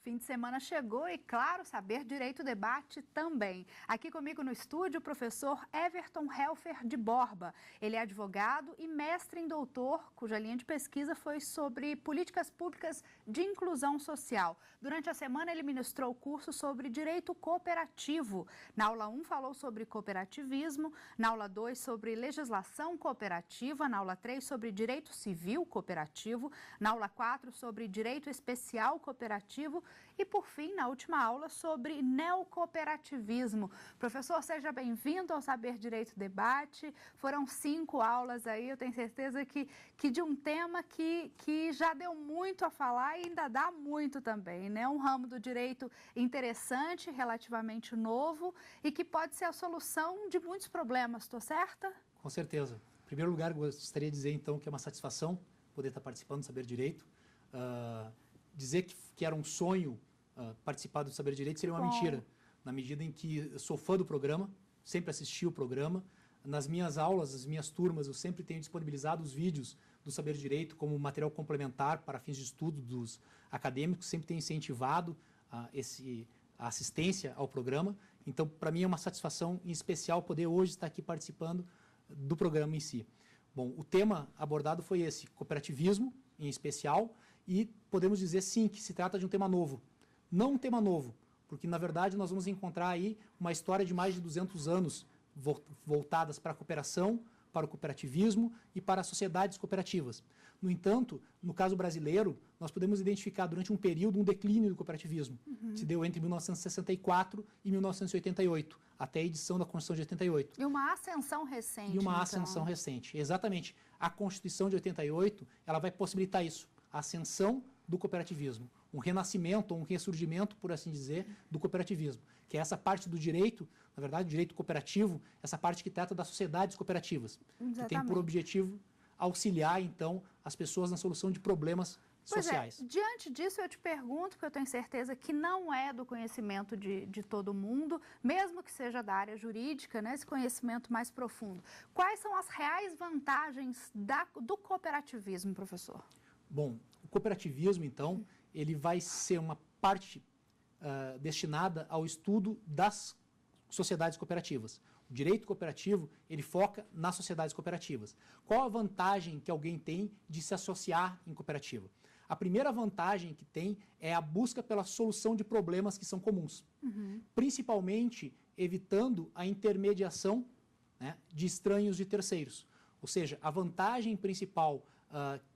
Fim de semana chegou e, claro, Saber Direito Debate também. Aqui comigo no estúdio o professor Everton Helfer de Borba. Ele é advogado e mestre em doutor, cuja linha de pesquisa foi sobre políticas públicas de inclusão social. Durante a semana ele ministrou o curso sobre direito cooperativo. Na aula 1 falou sobre cooperativismo, na aula 2 sobre legislação cooperativa, na aula 3 sobre direito civil cooperativo, na aula 4 sobre direito especial cooperativo e, por fim, na última aula, sobre neocooperativismo. Professor, seja bem-vindo ao Saber Direito Debate. Foram 5 aulas aí, eu tenho certeza que de um tema que já deu muito a falar e ainda dá muito também, né? Um ramo do direito interessante, relativamente novo e que pode ser a solução de muitos problemas, estou certa? Com certeza. Em primeiro lugar, gostaria de dizer, então, que é uma satisfação poder estar participando do Saber Direito. Dizer que era um sonho participar do Saber Direito seria uma mentira, na medida em que eu sou fã do programa, sempre assisti o programa. Nas minhas aulas, nas minhas turmas, eu sempre tenho disponibilizado os vídeos do Saber Direito como material complementar para fins de estudo dos acadêmicos, sempre tenho incentivado a assistência ao programa. Então, para mim é uma satisfação em especial poder hoje estar aqui participando do programa em si. Bom, o tema abordado foi esse, cooperativismo em especial, e podemos dizer sim que se trata de um tema novo. Não um tema novo, porque na verdade nós vamos encontrar aí uma história de mais de 200 anos voltadas para a cooperação, para o cooperativismo e para as sociedades cooperativas. No entanto, no caso brasileiro, nós podemos identificar durante um período um declínio do cooperativismo. Se deu entre 1964 e 1988, até a edição da Constituição de 88. E uma ascensão recente. E uma ascensão recente, exatamente. A Constituição de 88, ela vai possibilitar isso, a ascensão do cooperativismo, um renascimento, um ressurgimento, por assim dizer, do cooperativismo, que é essa parte do direito, na verdade, o direito cooperativo, essa parte que trata das sociedades cooperativas, que tem por objetivo auxiliar, então, as pessoas na solução de problemas sociais. Diante disso, eu te pergunto, porque eu tenho certeza que não é do conhecimento de todo mundo, mesmo que seja da área jurídica, né, esse conhecimento mais profundo. Quais são as reais vantagens do cooperativismo, professor? Bom, o cooperativismo, então, ele vai ser uma parte destinada ao estudo das sociedades cooperativas. O direito cooperativo, ele foca nas sociedades cooperativas. Qual a vantagem que alguém tem de se associar em cooperativa? A primeira vantagem que tem é a busca pela solução de problemas que são comuns, principalmente evitando a intermediação, né, de estranhos de terceiros. Ou seja, a vantagem principal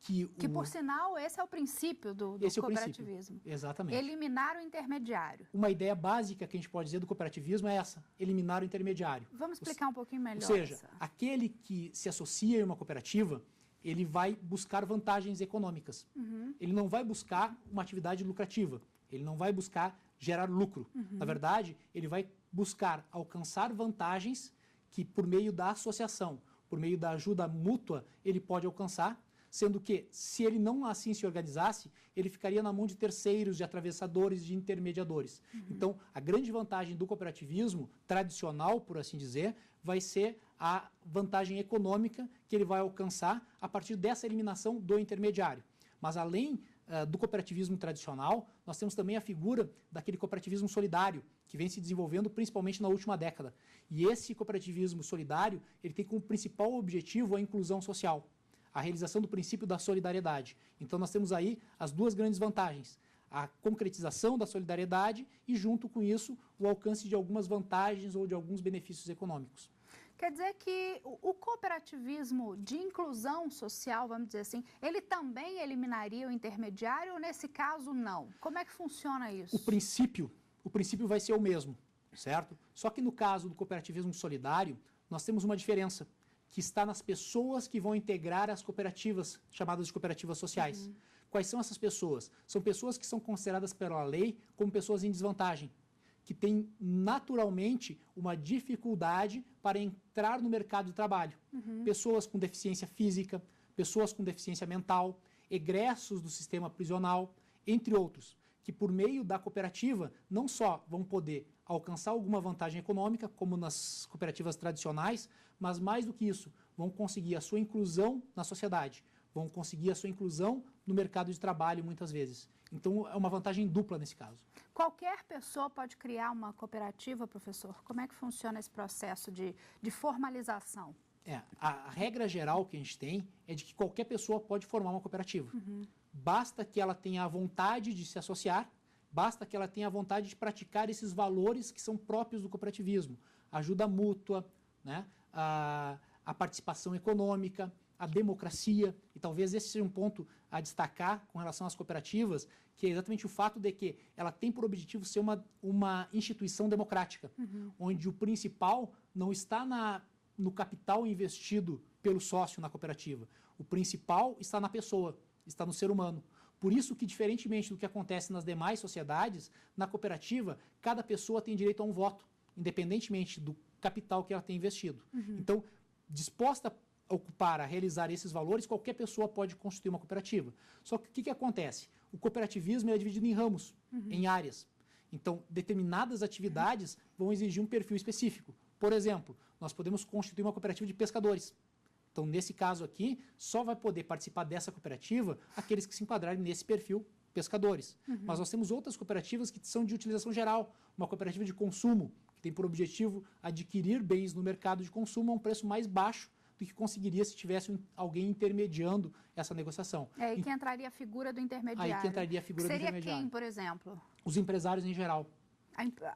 que por sinal, esse é o princípio do cooperativismo. Exatamente. Eliminar o intermediário. Uma ideia básica que a gente pode dizer do cooperativismo é essa, eliminar o intermediário. Vamos explicar um pouquinho melhor. Ou seja, aquele que se associa em uma cooperativa, ele vai buscar vantagens econômicas. Ele não vai buscar uma atividade lucrativa, ele não vai buscar gerar lucro. Na verdade, ele vai buscar alcançar vantagens que, por meio da associação, por meio da ajuda mútua, ele pode alcançar, sendo que, se ele não assim se organizasse, ele ficaria na mão de terceiros, de atravessadores, de intermediadores. Então, a grande vantagem do cooperativismo tradicional, por assim dizer, vai ser a vantagem econômica que ele vai alcançar a partir dessa eliminação do intermediário. Mas, além do cooperativismo tradicional, nós temos também a figura daquele cooperativismo solidário, que vem se desenvolvendo principalmente na última década. E esse cooperativismo solidário, ele tem como principal objetivo a inclusão social, a realização do princípio da solidariedade. Então, nós temos aí as duas grandes vantagens, a concretização da solidariedade e, junto com isso, o alcance de algumas vantagens ou de alguns benefícios econômicos. Quer dizer que o cooperativismo de inclusão social, vamos dizer assim, ele também eliminaria o intermediário ou, nesse caso, não? Como é que funciona isso? O princípio vai ser o mesmo, certo? Só que no caso do cooperativismo solidário, nós temos uma diferença, que está nas pessoas que vão integrar as cooperativas, chamadas de cooperativas sociais. Quais são essas pessoas? São pessoas que são consideradas pela lei como pessoas em desvantagem, que têm naturalmente uma dificuldade para entrar no mercado de trabalho. Pessoas com deficiência física, pessoas com deficiência mental, egressos do sistema prisional, entre outros, que por meio da cooperativa não só vão poder alcançar alguma vantagem econômica, como nas cooperativas tradicionais, mas mais do que isso, vão conseguir a sua inclusão na sociedade, vão conseguir a sua inclusão no mercado de trabalho muitas vezes. Então, é uma vantagem dupla nesse caso. Qualquer pessoa pode criar uma cooperativa, professor? Como é que funciona esse processo de formalização? A regra geral que a gente tem é de que qualquer pessoa pode formar uma cooperativa. Basta que ela tenha a vontade de se associar, basta que ela tenha a vontade de praticar esses valores que são próprios do cooperativismo. A ajuda mútua, né? A participação econômica, a democracia, e talvez esse seja um ponto a destacar com relação às cooperativas, que é exatamente o fato de que ela tem por objetivo ser uma instituição democrática, onde o principal não está no capital investido pelo sócio na cooperativa. O principal está na pessoa, está no ser humano. Por isso que, diferentemente do que acontece nas demais sociedades, na cooperativa, cada pessoa tem direito a um voto, independentemente do capital que ela tem investido. Então, disposta a ocupar, a realizar esses valores, qualquer pessoa pode constituir uma cooperativa. Só que o que acontece? O cooperativismo é dividido em ramos, em áreas. Então, determinadas atividades vão exigir um perfil específico. Por exemplo, nós podemos constituir uma cooperativa de pescadores. Então, nesse caso aqui, só vai poder participar dessa cooperativa aqueles que se enquadrarem nesse perfil pescadores. Mas nós temos outras cooperativas que são de utilização geral. Uma cooperativa de consumo, que tem por objetivo adquirir bens no mercado de consumo a um preço mais baixo do que conseguiria se tivesse alguém intermediando essa negociação. É aí que entraria a figura do intermediário. Aí que entraria a figura do intermediário. Seria quem, por exemplo? Os empresários em geral.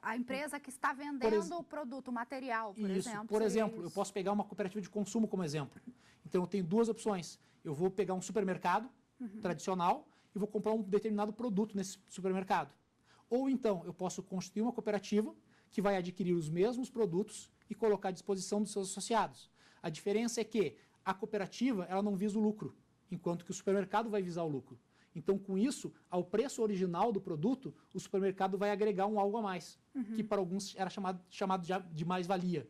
A empresa que está vendendo o produto, o material, por exemplo. Por exemplo, eu posso pegar uma cooperativa de consumo como exemplo. Então, eu tenho duas opções. Eu vou pegar um supermercado tradicional e vou comprar um determinado produto nesse supermercado. Ou então, eu posso constituir uma cooperativa que vai adquirir os mesmos produtos e colocar à disposição dos seus associados. A diferença é que a cooperativa ela não visa o lucro, enquanto que o supermercado vai visar o lucro. Então, com isso, ao preço original do produto, o supermercado vai agregar um algo a mais, que para alguns era chamado de mais-valia.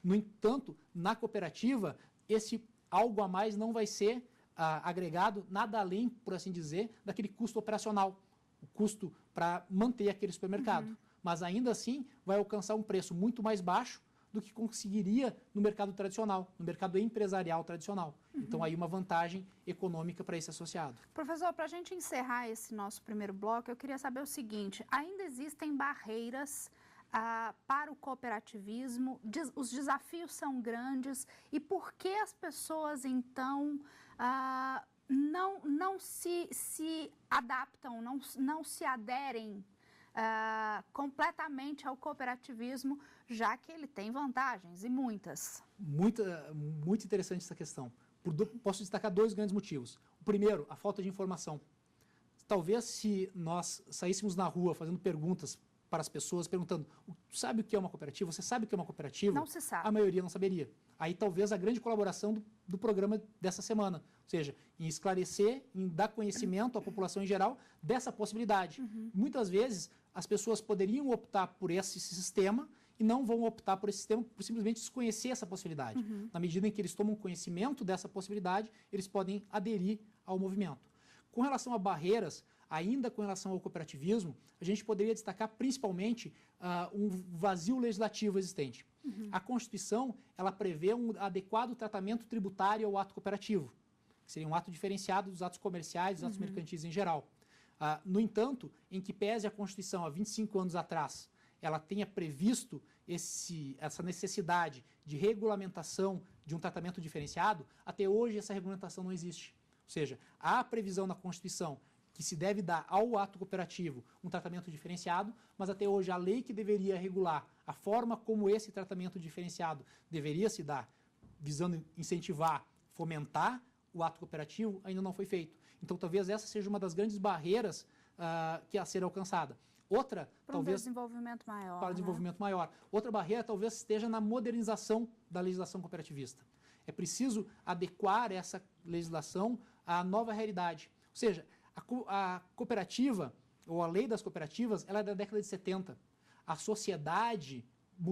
No entanto, na cooperativa, esse algo a mais não vai ser agregado nada além, por assim dizer, daquele custo operacional, o custo para manter aquele supermercado. Mas ainda assim, vai alcançar um preço muito mais baixo do que conseguiria no mercado tradicional, no mercado empresarial tradicional. Então, aí uma vantagem econômica para esse associado. Professor, para a gente encerrar esse nosso primeiro bloco, eu queria saber o seguinte, ainda existem barreiras para o cooperativismo, os desafios são grandes, e por que as pessoas, então, não se adaptam, não se aderem completamente ao cooperativismo, já que ele tem vantagens, e muitas? Muito interessante essa questão. Posso destacar dois grandes motivos. O primeiro, a falta de informação. Talvez se nós saíssemos na rua fazendo perguntas para as pessoas, perguntando, sabe o que é uma cooperativa? Você sabe o que é uma cooperativa? Não se sabe. A maioria não saberia. Aí talvez a grande colaboração do programa dessa semana, ou seja, em esclarecer, em dar conhecimento à população em geral dessa possibilidade. Muitas vezes as pessoas poderiam optar por esse sistema e não vão optar por esse sistema por simplesmente desconhecer essa possibilidade. Na medida em que eles tomam conhecimento dessa possibilidade, eles podem aderir ao movimento. Com relação a barreiras, ainda com relação ao cooperativismo, a gente poderia destacar principalmente um vazio legislativo existente. A Constituição ela prevê um adequado tratamento tributário ao ato cooperativo, que seria um ato diferenciado dos atos comerciais, dos atos mercantis em geral. No entanto, em que pese a Constituição, há 25 anos atrás, ela tenha previsto essa necessidade de regulamentação de um tratamento diferenciado, até hoje essa regulamentação não existe. Ou seja, há a previsão na Constituição que se deve dar ao ato cooperativo um tratamento diferenciado, mas até hoje a lei que deveria regular a forma como esse tratamento diferenciado deveria se dar, visando incentivar, fomentar o ato cooperativo, ainda não foi feito. Então, talvez essa seja uma das grandes barreiras que a ser alcançada. Outra, para talvez, um desenvolvimento maior. Para o desenvolvimento maior. Outra barreira talvez esteja na modernização da legislação cooperativista. É preciso adequar essa legislação à nova realidade. Ou seja, a cooperativa, ou a lei das cooperativas, ela é da década de 70. A sociedade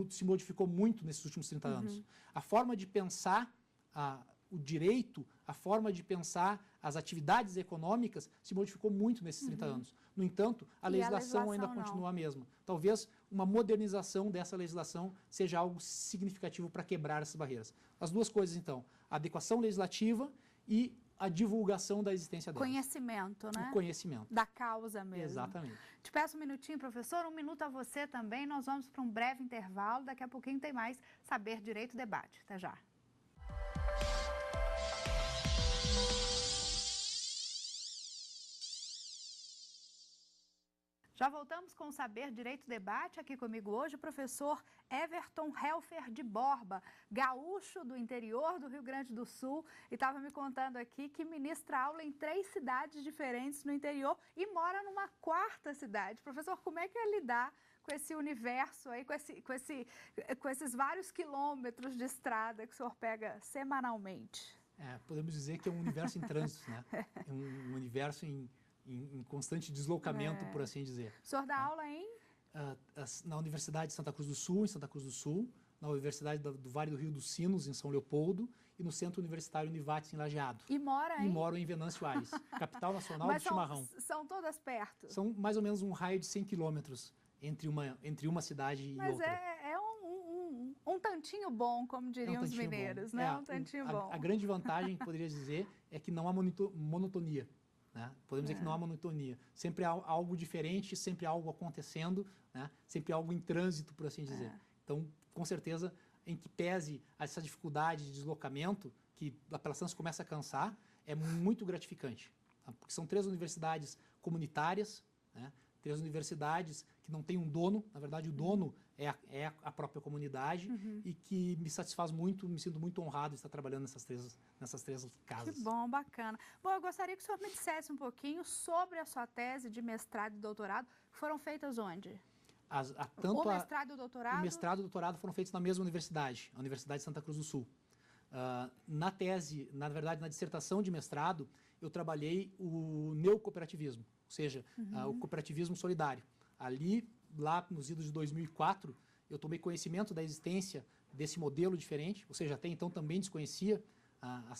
se modificou muito nesses últimos 30 anos. A forma de pensar o direito, a forma de pensar as atividades econômicas se modificou muito nesses 30 anos. No entanto, a legislação ainda continua a mesma. Talvez uma modernização dessa legislação seja algo significativo para quebrar essas barreiras. As duas coisas, então, a adequação legislativa e a divulgação da existência delas. Conhecimento, né? O conhecimento. Da causa mesmo. Exatamente. Te peço um minutinho, professor, um minuto a você também. Nós vamos para um breve intervalo. Daqui a pouquinho tem mais Saber Direito Debate. Até já. Já voltamos com o Saber Direito Debate. Aqui comigo hoje o professor Everton Helfer de Borba, gaúcho do interior do Rio Grande do Sul, e estava me contando aqui que ministra aula em 3 cidades diferentes no interior e mora numa 4ª cidade. Professor, como é que é lidar com esse universo aí, com esses vários quilômetros de estrada que o senhor pega semanalmente? Podemos dizer que é um universo em trânsito, né? É um universo em constante deslocamento, por assim dizer. O senhor dá aula em? Na Universidade de Santa Cruz do Sul, em Santa Cruz do Sul, na Universidade do Vale do Rio dos Sinos, em São Leopoldo, e no Centro Universitário Univates, em Lajeado. E mora em? E moro em Venâncio Aires, capital nacional do chimarrão. São todas perto? São mais ou menos um raio de 100 quilômetros entre uma cidade e outra. Mas é um tantinho bom, como diriam os mineiros, né? Um tantinho bom. A grande vantagem, poderia dizer, é que não há monotonia. Né? Podemos dizer que não há monotonia. Sempre há algo diferente, sempre há algo acontecendo, né? Sempre há algo em trânsito, por assim dizer. Então, com certeza, em que pese essa dificuldade de deslocamento, que a Pelas começa a cansar, é muito gratificante. Tá? Porque são 3 universidades comunitárias, né? 3 universidades que não têm um dono, na verdade o dono é a própria comunidade, e que me satisfaz muito, me sinto muito honrado de estar trabalhando nessas três casas. Que bom, bacana. Bom, eu gostaria que o senhor me dissesse um pouquinho sobre a sua tese de mestrado e doutorado, que foram feitas onde? Tanto o mestrado e o doutorado? O mestrado e o doutorado foram feitos na mesma universidade, a Universidade de Santa Cruz do Sul. Na tese, na verdade, na dissertação de mestrado, eu trabalhei o neocooperativismo, ou seja, o cooperativismo solidário. Lá nos idos de 2004, eu tomei conhecimento da existência desse modelo diferente, ou seja, até então também desconhecia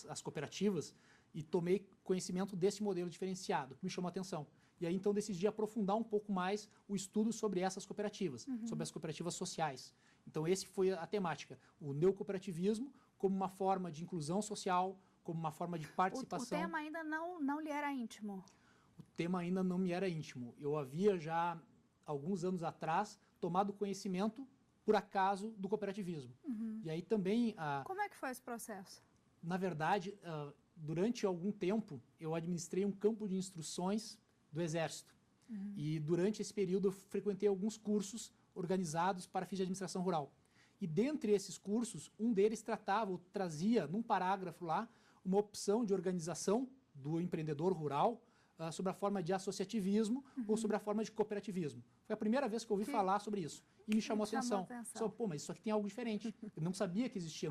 as cooperativas, e tomei conhecimento desse modelo diferenciado, que me chamou a atenção. E aí, então, decidi aprofundar um pouco mais o estudo sobre essas cooperativas, sobre as cooperativas sociais. Então, esse foi a temática, o neocooperativismo como uma forma de inclusão social, como uma forma de participação. O tema ainda não lhe era íntimo? O tema ainda não me era íntimo. Eu havia já, alguns anos atrás, tomado conhecimento, por acaso, do cooperativismo. E aí também... Como é que foi esse processo? Na verdade, durante algum tempo, eu administrei um campo de instruções do Exército. E durante esse período, eu frequentei alguns cursos organizados para fins de administração rural. E dentre esses cursos, um deles trazia, num parágrafo lá, uma opção de organização do empreendedor rural sobre a forma de associativismo ou sobre a forma de cooperativismo. Foi a primeira vez que eu ouvi falar sobre isso. E me chamou a atenção. Pô, mas isso aqui tem algo diferente. Eu não sabia que existia,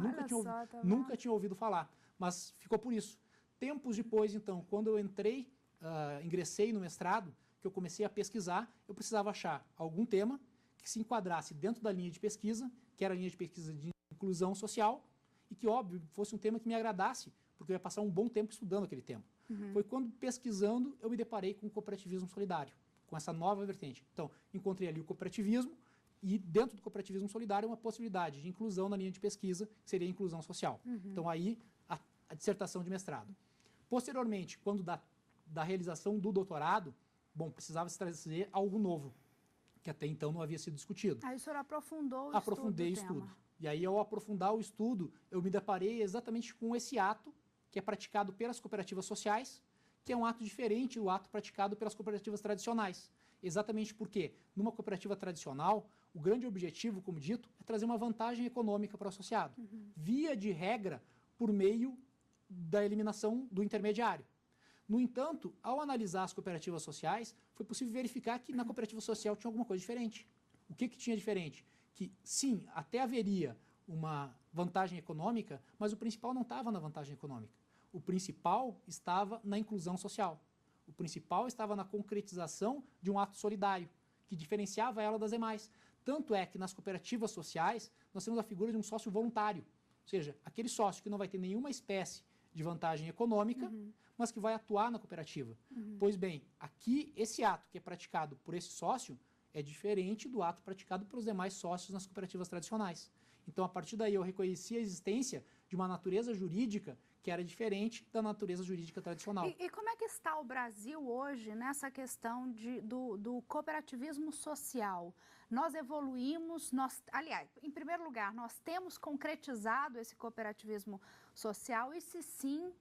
nunca tinha ouvido falar. Mas ficou por isso. Tempos depois, então, quando eu ingressei no mestrado, que eu comecei a pesquisar, eu precisava achar algum tema que se enquadrasse dentro da linha de pesquisa, que era a linha de pesquisa de inclusão social, e que, óbvio, fosse um tema que me agradasse, porque eu ia passar um bom tempo estudando aquele tema. Foi quando, pesquisando, eu me deparei com o cooperativismo solidário, com essa nova vertente. Então, encontrei ali o cooperativismo, e dentro do cooperativismo solidário, uma possibilidade de inclusão na linha de pesquisa, que seria a inclusão social. Então, aí, a dissertação de mestrado. Posteriormente, quando da realização do doutorado, precisava se trazer algo novo, que até então não havia sido discutido. Aí o senhor aprofundou o Aprofundei o estudo. E aí, ao aprofundar o estudo, eu me deparei exatamente com esse ato, que é praticado pelas cooperativas sociais, que é um ato diferente do ato praticado pelas cooperativas tradicionais. Exatamente porque, numa cooperativa tradicional, o grande objetivo, como dito, é trazer uma vantagem econômica para o associado, via de regra, por meio da eliminação do intermediário. No entanto, ao analisar as cooperativas sociais, foi possível verificar que na cooperativa social tinha alguma coisa diferente. O que tinha diferente? Que, sim, até haveria uma vantagem econômica, mas o principal não estava na vantagem econômica. O principal estava na inclusão social. O principal estava na concretização de um ato solidário, que diferenciava ela das demais. Tanto é que nas cooperativas sociais, nós temos a figura de um sócio voluntário. Ou seja, aquele sócio que não vai ter nenhuma espécie de vantagem econômica, mas que vai atuar na cooperativa. Pois bem, aqui, esse ato que é praticado por esse sócio é diferente do ato praticado pelos demais sócios nas cooperativas tradicionais. Então, a partir daí, eu reconheci a existência de uma natureza jurídica que era diferente da natureza jurídica tradicional. E como é que está o Brasil hoje nessa questão do cooperativismo social? Nós evoluímos, aliás, em primeiro lugar, nós temos concretizado esse cooperativismo social e se sim,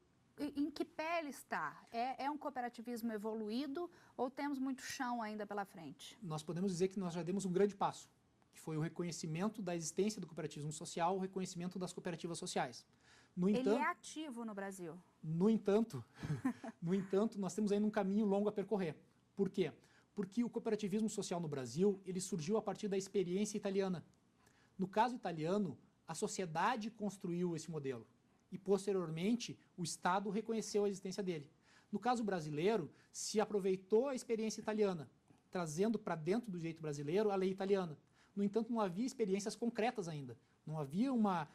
em que pé ele está? É um cooperativismo evoluído ou temos muito chão ainda pela frente? Nós podemos dizer que nós já demos um grande passo, que foi o reconhecimento da existência do cooperativismo social, o reconhecimento das cooperativas sociais. Ele é ativo no Brasil. No entanto, nós temos ainda um caminho longo a percorrer. Por quê? Porque o cooperativismo social no Brasil, ele surgiu a partir da experiência italiana. No caso italiano, a sociedade construiu esse modelo e, posteriormente, o Estado reconheceu a existência dele. No caso brasileiro, se aproveitou a experiência italiana, trazendo para dentro do direito brasileiro a lei italiana. No entanto, não havia experiências concretas ainda. Não havia uma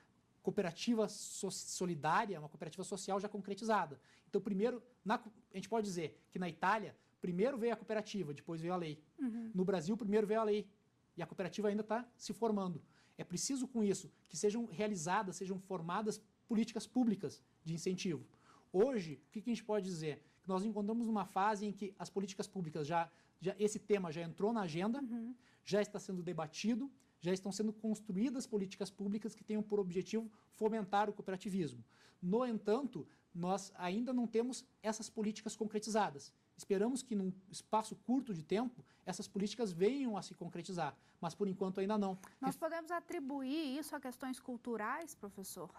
cooperativa solidária, uma cooperativa social já concretizada. Então, primeiro, a gente pode dizer que na Itália, primeiro veio a cooperativa, depois veio a lei. No Brasil, primeiro veio a lei. E a cooperativa ainda está se formando. É preciso, com isso, que sejam realizadas, sejam formadas políticas públicas de incentivo. Hoje, o que a gente pode dizer? Que nós encontramos numa fase em que as políticas públicas esse tema já entrou na agenda, já está sendo debatido, já estão sendo construídas políticas públicas que tenham por objetivo fomentar o cooperativismo. No entanto, nós ainda não temos essas políticas concretizadas. Esperamos que num espaço curto de tempo essas políticas venham a se concretizar, mas por enquanto ainda não. Nós podemos atribuir isso a questões culturais, professor?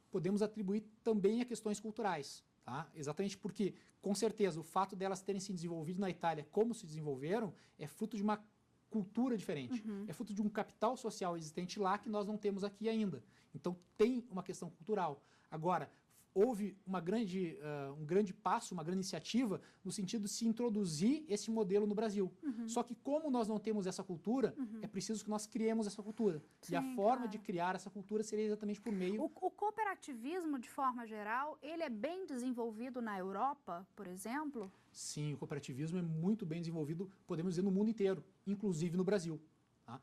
Podemos atribuir também a questões culturais, tá? Exatamente porque, com certeza, o fato delas terem se desenvolvido na Itália como se desenvolveram é fruto de uma cultura diferente. É fruto de um capital social existente lá que nós não temos aqui ainda. Então, tem uma questão cultural. Agora, houve um grande passo, uma grande iniciativa no sentido de se introduzir esse modelo no Brasil. Só que como nós não temos essa cultura, é preciso que nós criemos essa cultura. Sim, e a forma de criar essa cultura seria exatamente por meio... O cooperativismo, de forma geral, ele é bem desenvolvido na Europa, por exemplo? Sim, o cooperativismo é muito bem desenvolvido, podemos dizer, no mundo inteiro, inclusive no Brasil. Tá?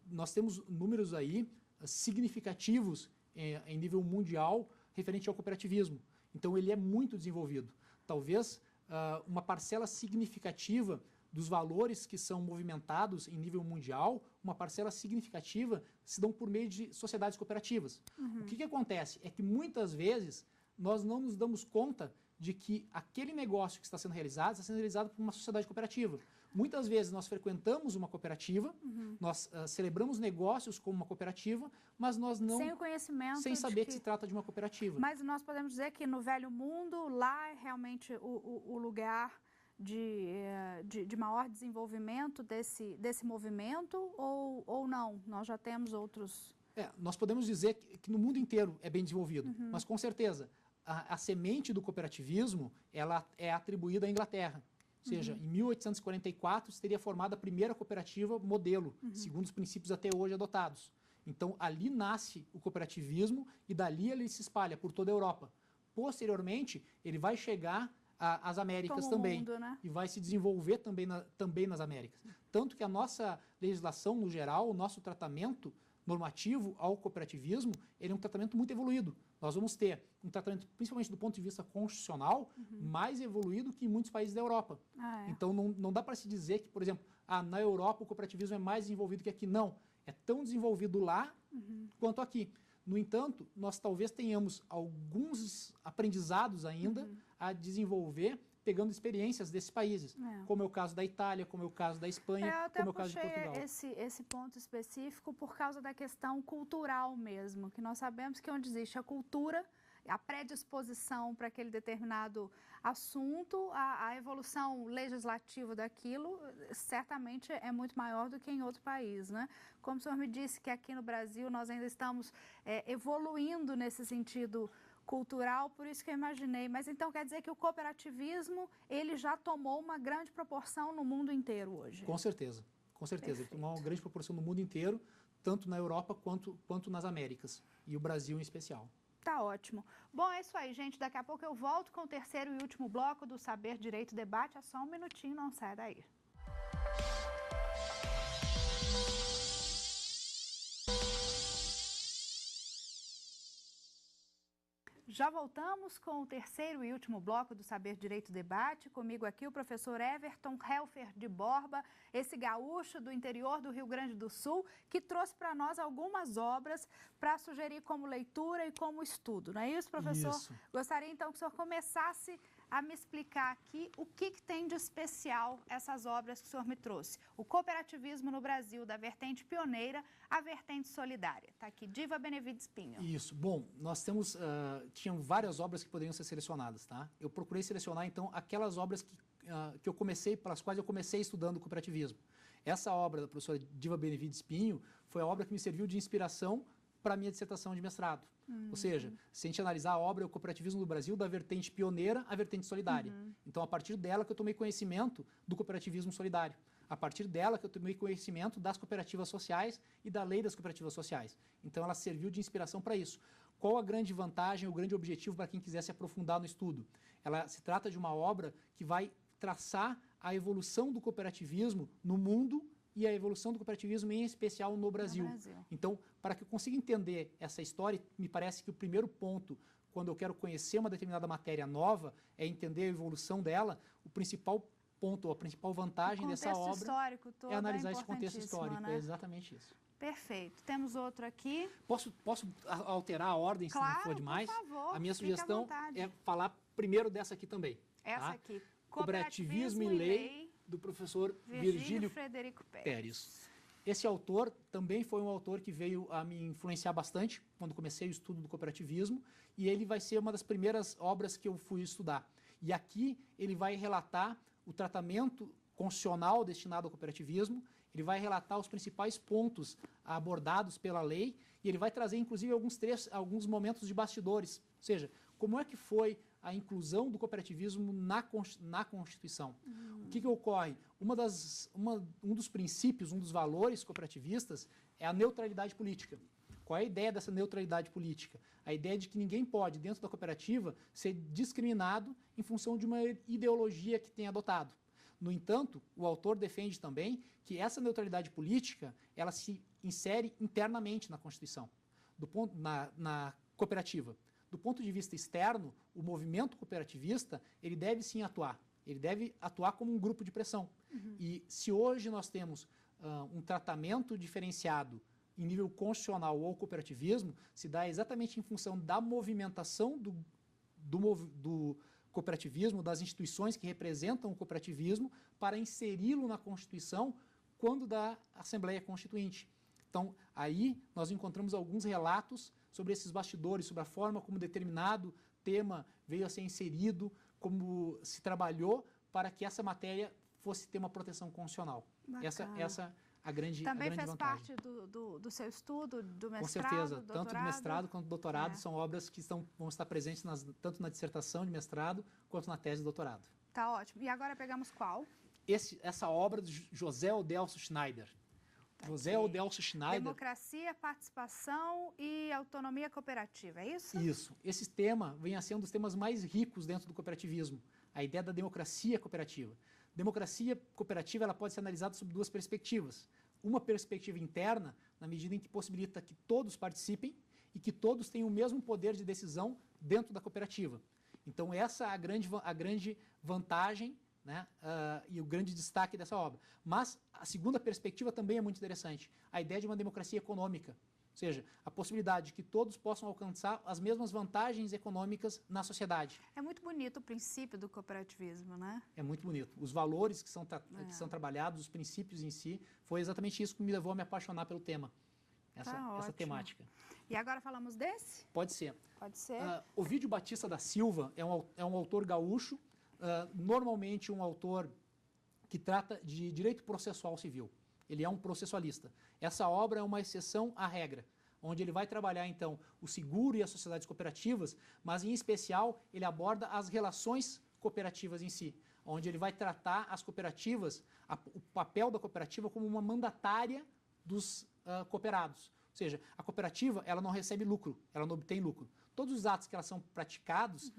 Nós temos números aí significativos em nível mundial referente ao cooperativismo. Então, ele é muito desenvolvido. Talvez uma parcela significativa dos valores que são movimentados em nível mundial, uma parcela significativa se dão por meio de sociedades cooperativas. O que acontece é que, muitas vezes, nós não nos damos conta de que aquele negócio que está sendo realizado por uma sociedade cooperativa. Muitas vezes nós frequentamos uma cooperativa, nós celebramos negócios como uma cooperativa, mas nós não... Sem o conhecimento. Sem saber que se trata de uma cooperativa. Mas nós podemos dizer que no velho mundo, lá é realmente o lugar de maior desenvolvimento desse movimento ou não? Nós já temos outros... Nós podemos dizer que no mundo inteiro é bem desenvolvido, mas com certeza a semente do cooperativismo ela é atribuída à Inglaterra. Ou seja, em 1844 se teria formado a primeira cooperativa modelo, segundo os princípios até hoje adotados. Então, ali nasce o cooperativismo e dali ele se espalha por toda a Europa. Posteriormente, ele vai chegar às Américas também. Mundo, né? E vai se desenvolver também nas Américas. Tanto que a nossa legislação, no geral, o nosso tratamento normativo ao cooperativismo, ele é um tratamento muito evoluído. Nós vamos ter um tratamento, principalmente do ponto de vista constitucional, mais evoluído que em muitos países da Europa. Então, não dá para se dizer que, por exemplo, na Europa o cooperativismo é mais desenvolvido que aqui. Não, é tão desenvolvido lá quanto aqui. No entanto, nós talvez tenhamos alguns aprendizados ainda a desenvolver, pegando experiências desses países, como é o caso da Itália, como é o caso da Espanha, como é o caso de Portugal. Esse ponto específico por causa da questão cultural mesmo, que nós sabemos que onde existe a cultura, a predisposição para aquele determinado assunto, a evolução legislativa daquilo certamente é muito maior do que em outro país, né? Como o senhor me disse que aqui no Brasil nós ainda estamos evoluindo nesse sentido cultural, por isso que eu imaginei. Mas então quer dizer que o cooperativismo, ele já tomou uma grande proporção no mundo inteiro hoje? Com certeza, com certeza. Ele tomou uma grande proporção no mundo inteiro, tanto na Europa quanto nas Américas, e o Brasil em especial. Tá ótimo. Bom, é isso aí, gente. Daqui a pouco eu volto com o terceiro e último bloco do Saber, Direito e Debate. É só um minutinho, não sai daí. Já voltamos com o terceiro e último bloco do Saber Direito Debate. Comigo aqui o professor Everton Helfer de Borba, esse gaúcho do interior do Rio Grande do Sul, que trouxe para nós algumas obras para sugerir como leitura e como estudo. Não é isso, professor? Isso. Gostaria então que o senhor começasse a me explicar aqui o que tem de especial essas obras que o senhor me trouxe. O cooperativismo no Brasil, da vertente pioneira à vertente solidária. Está aqui, Diva Benevides Pinho. Isso. Bom, nós temos, tinham várias obras que poderiam ser selecionadas, tá? Eu procurei selecionar, então, aquelas obras que eu comecei, pelas quais eu comecei estudando o cooperativismo. Essa obra da professora Diva Benevides Pinho foi a obra que me serviu de inspiração para a minha dissertação de mestrado. Ou seja, se a gente analisar a obra, o cooperativismo do Brasil, da vertente pioneira à vertente solidária. Então, a partir dela que eu tomei conhecimento do cooperativismo solidário. A partir dela que eu tomei conhecimento das cooperativas sociais e da lei das cooperativas sociais. Então, ela serviu de inspiração para isso. Qual a grande vantagem, o grande objetivo para quem quiser se aprofundar no estudo? Ela se trata de uma obra que vai traçar a evolução do cooperativismo no mundo e a evolução do cooperativismo, em especial no Brasil. Então, para que eu consiga entender essa história, me parece que o primeiro ponto, quando eu quero conhecer uma determinada matéria nova, é entender a evolução dela. O principal ponto, a principal vantagem dessa obra é analisar esse contexto histórico. Né? É exatamente isso. Perfeito. Temos outro aqui. Posso alterar a ordem, se não for demais? Por favor, a minha sugestão é falar primeiro dessa aqui também. Essa tá? aqui. Cooperativismo e Lei, do professor Virgílio Frederico Pérez. Esse autor também foi um autor que veio a me influenciar bastante quando comecei o estudo do cooperativismo, e ele vai ser uma das primeiras obras que eu fui estudar. E aqui ele vai relatar o tratamento constitucional destinado ao cooperativismo, ele vai relatar os principais pontos abordados pela lei, e ele vai trazer, inclusive, alguns momentos de bastidores, ou seja, como é que foi a inclusão do cooperativismo na Constituição. O que ocorre? Um dos princípios, um dos valores cooperativistas é a neutralidade política. Qual é a ideia dessa neutralidade política? A ideia de que ninguém pode, dentro da cooperativa, ser discriminado em função de uma ideologia que tem adotado. No entanto, o autor defende também que essa neutralidade política ela se insere internamente na Constituição, na cooperativa. Do ponto de vista externo, o movimento cooperativista ele deve sim atuar. Ele deve atuar como um grupo de pressão. E se hoje nós temos um tratamento diferenciado em nível constitucional ao cooperativismo, se dá exatamente em função da movimentação do cooperativismo, das instituições que representam o cooperativismo, para inseri-lo na Constituição quando da Assembleia Constituinte. Então, aí nós encontramos alguns relatos sobre esses bastidores, sobre a forma como determinado tema veio a ser inserido, como se trabalhou para que essa matéria fosse ter uma proteção constitucional. Essa a grande Também fez parte do seu estudo, do mestrado, com certeza, do doutorado? Tanto do mestrado quanto do doutorado são obras que vão estar presentes tanto na dissertação de mestrado quanto na tese de doutorado. Tá ótimo. E agora pegamos qual? Essa obra de José Odelso Schneider. José Odelso Schneider. Democracia, participação e autonomia cooperativa, é isso? Isso. Esse tema vem a ser um dos temas mais ricos dentro do cooperativismo. A ideia da democracia cooperativa. Democracia cooperativa ela pode ser analisada sob duas perspectivas. Uma perspectiva interna, na medida em que possibilita que todos participem e que todos tenham o mesmo poder de decisão dentro da cooperativa. Então, essa é a grande vantagem, né, e o grande destaque dessa obra. Mas a segunda perspectiva também é muito interessante, a ideia de uma democracia econômica, ou seja, a possibilidade de que todos possam alcançar as mesmas vantagens econômicas na sociedade. É muito bonito o princípio do cooperativismo, né? É muito bonito. Os valores que são trabalhados, os princípios em si, foi exatamente isso que me levou a me apaixonar pelo tema, essa temática. E agora falamos desse? Pode ser. Pode ser. Ovídio Batista da Silva é um autor gaúcho, normalmente um autor que trata de direito processual civil. Ele é um processualista. Essa obra é uma exceção à regra, onde ele vai trabalhar, então, o seguro e as sociedades cooperativas, mas, em especial, ele aborda as relações cooperativas em si, onde ele vai tratar as cooperativas, o papel da cooperativa como uma mandatária dos cooperados. Ou seja, a cooperativa ela não recebe lucro, ela não obtém lucro. Todos os atos que elas são praticados,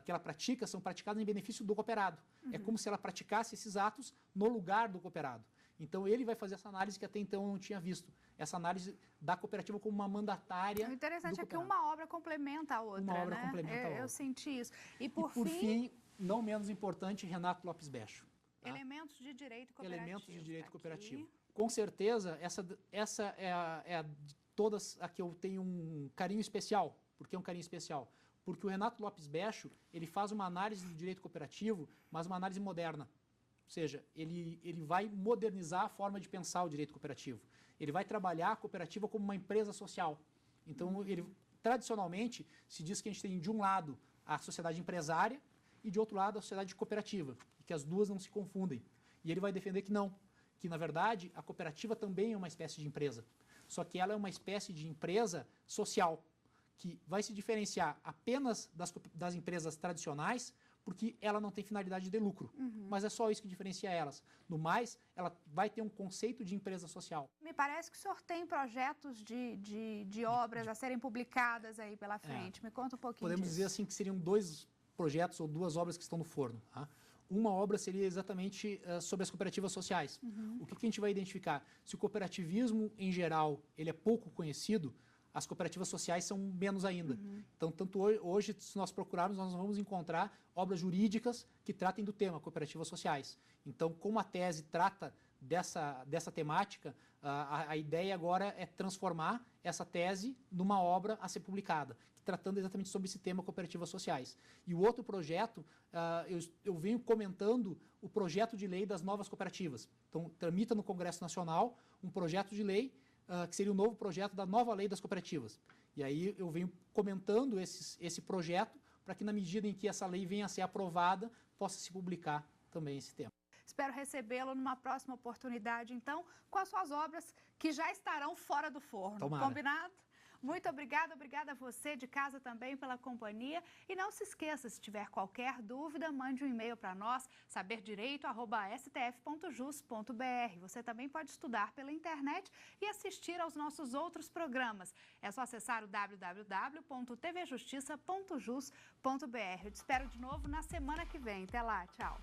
que ela pratica, são praticados em benefício do cooperado. É como se ela praticasse esses atos no lugar do cooperado. Então, ele vai fazer essa análise que até então eu não tinha visto. Essa análise da cooperativa como uma mandatária. O interessante é que uma obra complementa a outra, Uma obra né? complementa a outra. Eu senti isso. E E por fim, não menos importante, Renato Lopes Becho. Tá? Elementos de direito cooperativo. Elementos de direito Tá cooperativo. aqui. Com certeza, essa é a de todas a que eu tenho um carinho especial. Por que um carinho especial? Porque o Renato Lopes Becho, ele faz uma análise do direito cooperativo, mas uma análise moderna. Ou seja, ele vai modernizar a forma de pensar o direito cooperativo. Ele vai trabalhar a cooperativa como uma empresa social. Então, tradicionalmente, se diz que a gente tem, de um lado, a sociedade empresária e, de outro lado, a sociedade cooperativa, e que as duas não se confundem. E ele vai defender que não, que, na verdade, a cooperativa também é uma espécie de empresa. Só que ela é uma espécie de empresa social, que vai se diferenciar apenas das empresas tradicionais, porque ela não tem finalidade de lucro. Mas é só isso que diferencia elas. No mais, ela vai ter um conceito de empresa social. Me parece que o senhor tem projetos de obras a serem publicadas aí pela frente. Me conta um pouquinho Podemos disso. dizer assim que seriam 2 projetos ou 2 obras que estão no forno. Tá? Uma obra seria exatamente sobre as cooperativas sociais. O que a gente vai identificar? Se o cooperativismo, em geral, ele é pouco conhecido, as cooperativas sociais são menos ainda. Então, tanto hoje, se nós procurarmos, nós vamos encontrar obras jurídicas que tratem do tema cooperativas sociais. Então, como a tese trata dessa temática, a ideia agora é transformar essa tese numa obra a ser publicada, tratando exatamente sobre esse tema cooperativas sociais. E o outro projeto, eu venho comentando o projeto de lei das novas cooperativas. Então, tramita no Congresso Nacional um projeto de lei que seria o novo projeto da nova lei das cooperativas. E aí eu venho comentando esse projeto para que, na medida em que essa lei venha a ser aprovada, possa se publicar também esse tema. Espero recebê-lo numa próxima oportunidade, então, com as suas obras que já estarão fora do forno. Tomara. Combinado? Muito obrigada a você de casa também pela companhia. E não se esqueça, se tiver qualquer dúvida, mande um e-mail para nós, saberdireito@stf.jus.br. Você também pode estudar pela internet e assistir aos nossos outros programas. É só acessar o www.tvjustiça.jus.br. Eu te espero de novo na semana que vem. Até lá, tchau.